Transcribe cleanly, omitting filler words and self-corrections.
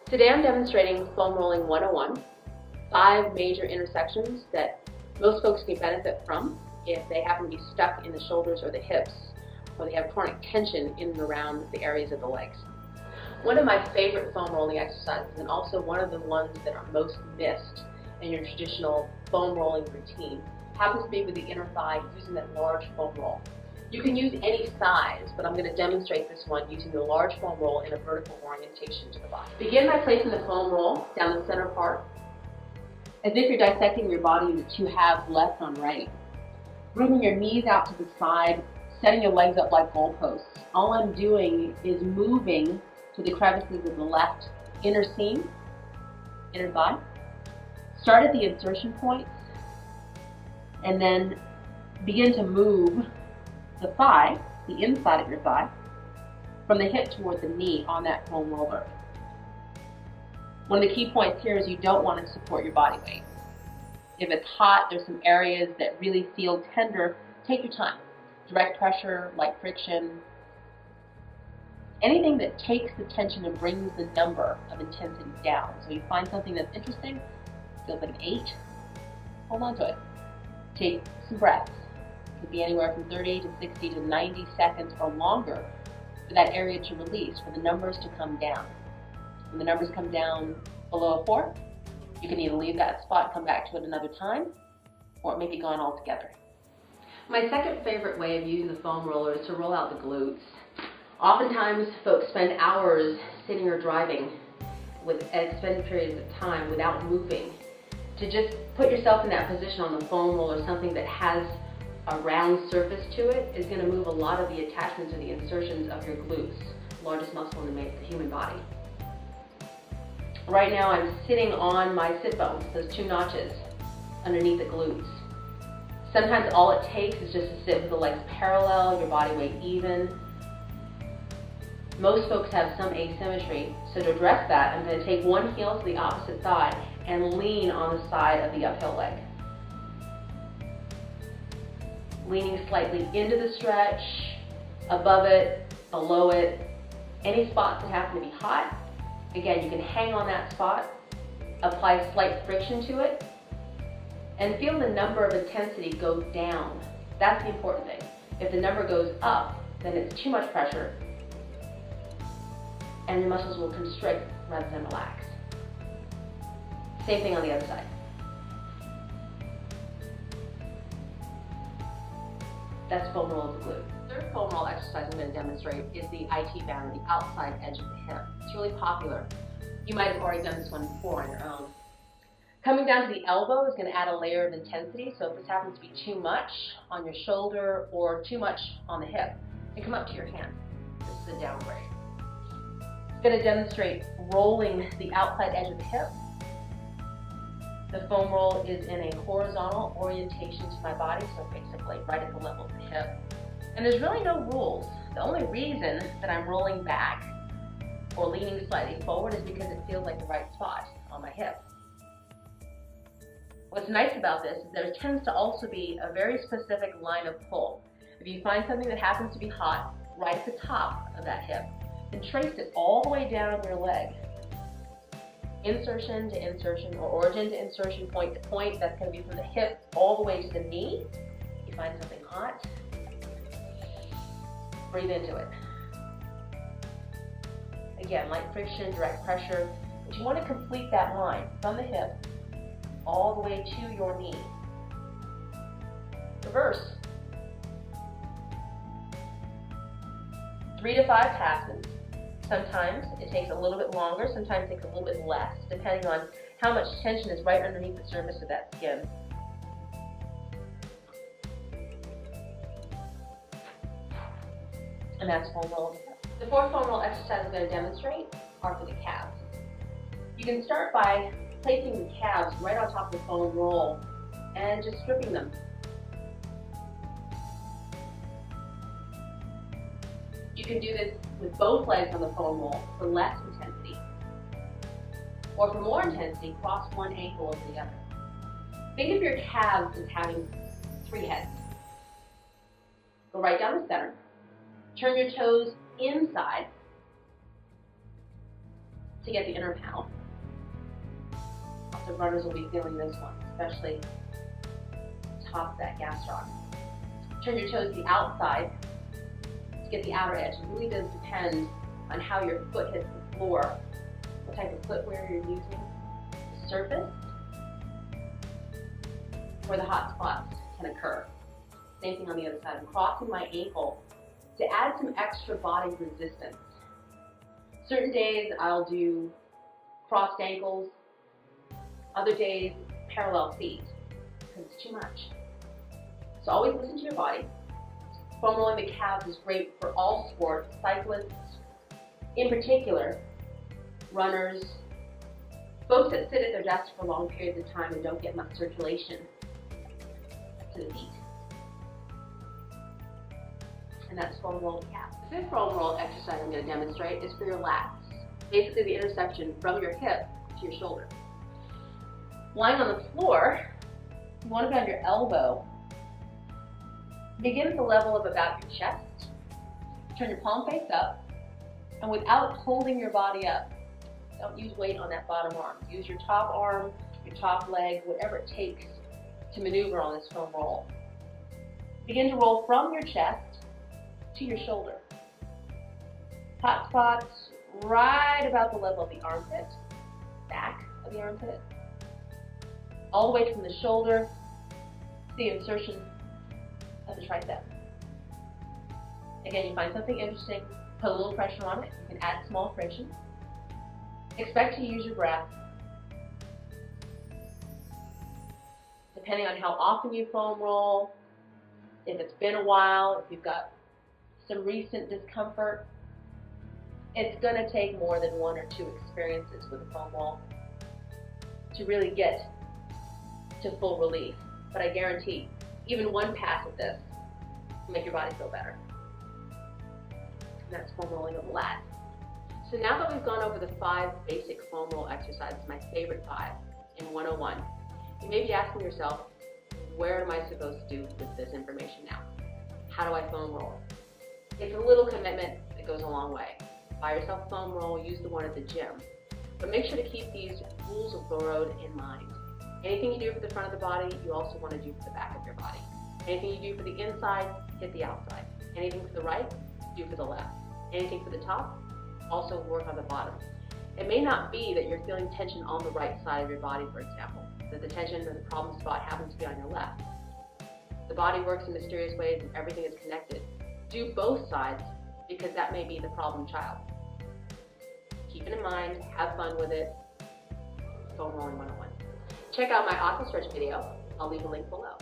Today I'm demonstrating foam rolling 101, 5 major intersections that most folks can benefit from if they happen to be stuck in the shoulders or the hips, or they have chronic tension in and around the areas of the legs. One of my favorite foam rolling exercises, and also one of the ones that are most missed in your traditional foam rolling routine, happens to be with the inner thigh using that large foam roll. You can use any size, but I'm going to demonstrate this one using the large foam roll in a vertical orientation to the body. Begin by placing the foam roll down the center part, as if you're dissecting your body into 2 halves, left on right. Bringing your knees out to the side, setting your legs up like goalposts. All I'm doing is moving to the crevices of the left inner seam, inner thigh. Start at the insertion points, and then begin to move the thigh, the inside of your thigh, from the hip toward the knee on that foam roller. One of the key points here is you don't want to support your body weight. If it's hot, there's some areas that really feel tender, take your time. Direct pressure, light friction, anything that takes the tension and brings the number of intensity down. So you find something that's interesting, feels like an 8, hold on to it. Take some breaths. It could be anywhere from 30 to 60 to 90 seconds or longer for that area to release, for the numbers to come down. When the numbers come down below a 4, you can either leave that spot, come back to it another time, or it may be gone altogether. My second favorite way of using the foam roller is to roll out the glutes. Oftentimes, folks spend hours sitting or driving with extended periods of time without moving. To just put yourself in that position on the foam roller, something that has a round surface to it, is going to move a lot of the attachments or the insertions of your glutes, largest muscle in the human body. Right now I'm sitting on my sit bones, those 2 notches underneath the glutes. Sometimes all it takes is just to sit with the legs parallel, your body weight even. Most folks have some asymmetry, so to address that, I'm going to take one heel to the opposite thigh and lean on the side of the uphill leg. Leaning slightly into the stretch, above it, below it, any spots that happen to be hot. Again, you can hang on that spot, apply slight friction to it, and feel the number of intensity go down. That's the important thing. If the number goes up, then it's too much pressure, and your muscles will constrict rather than relax. Same thing on the other side. That's foam roll of the glute. The third foam roll exercise I'm going to demonstrate is the IT band, the outside edge of the hip. It's really popular. You might have already done this one before on your own. Coming down to the elbow is going to add a layer of intensity, so if this happens to be too much on your shoulder or too much on the hip, then come up to your hand. This is a downgrade. I'm going to demonstrate rolling the outside edge of the hip. The foam roll is in a horizontal orientation to my body, so basically right at the level of the hip. And there's really no rules. The only reason that I'm rolling back or leaning slightly forward is because it feels like the right spot on my hip. What's nice about this is there tends to also be a very specific line of pull. If you find something that happens to be hot right at the top of that hip, then trace it all the way down your leg. Insertion to insertion, or origin to insertion, point to point. That's going to be from the hip all the way to the knee. If you find something hot, breathe into it. Again, light friction, direct pressure, but you want to complete that line from the hip all the way to your knee. Reverse. 3 to 5 passes. Sometimes it takes a little bit longer, sometimes it takes a little bit less, depending on how much tension is right underneath the surface of that skin. And that's foam roll. The 4th foam roll exercise I'm going to demonstrate are for the calves. You can start by placing the calves right on top of the foam roll and just stripping them. You can do this with both legs on the foam roll for less intensity. Or for more intensity, cross one ankle over the other. Think of your calves as having 3 heads. Go right down the center. Turn your toes inside. to get the inner panel. So runners will be feeling this one, especially top of that gastroc. Turn your toes to the outside to get the outer edge. It really does depend on how your foot hits the floor, what type of footwear you're using, the surface, where the hot spots can occur. Same thing on the other side. I'm crossing my ankle to add some extra body resistance. Certain days I'll do crossed ankles, other days parallel feet, because it's too much. So always listen to your body. Foam rolling the calves is great for all sports, cyclists in particular, runners, folks that sit at their desks for long periods of time and don't get much circulation to the feet. And that's foam roll calf. The fifth foam roll exercise I'm going to demonstrate is for your lats. Basically the intersection from your hip to your shoulder. Lying on the floor, you want to be on your elbow. Begin at the level of about your chest. Turn your palm face up, and without holding your body up, don't use weight on that bottom arm. Use your top arm, your top leg, whatever it takes to maneuver on this foam roll. Begin to roll from your chest to your shoulder. Hot spots right about the level of the armpit, back of the armpit, all the way from the shoulder to the insertion of the tricep. Again, you find something interesting, put a little pressure on it, you can add small friction. Expect to use your breath. Depending on how often you foam roll, if it's been a while, if you've got some recent discomfort, it's going to take more than one or two experiences with a foam roll to really get to full relief. But I guarantee, even one pass of this will make your body feel better. And that's foam rolling of the lat. So now that we've gone over the 5 basic foam roll exercises, my favorite 5 in 101, you may be asking yourself, where am I supposed to do with this information now? How do I foam roll? It's a little commitment that goes a long way. Buy yourself a foam roll, use the one at the gym. But make sure to keep these rules of the road in mind. Anything you do for the front of the body, you also want to do for the back of your body. Anything you do for the inside, hit the outside. Anything for the right, do for the left. Anything for the top, also work on the bottom. It may not be that you're feeling tension on the right side of your body, for example, that the tension or the problem spot happens to be on your left. The body works in mysterious ways and everything is connected. Do both sides, because that may be the problem child. Keep it in mind, have fun with it. Foam rolling 101. Check out my awesome stretch video. I'll leave a link below.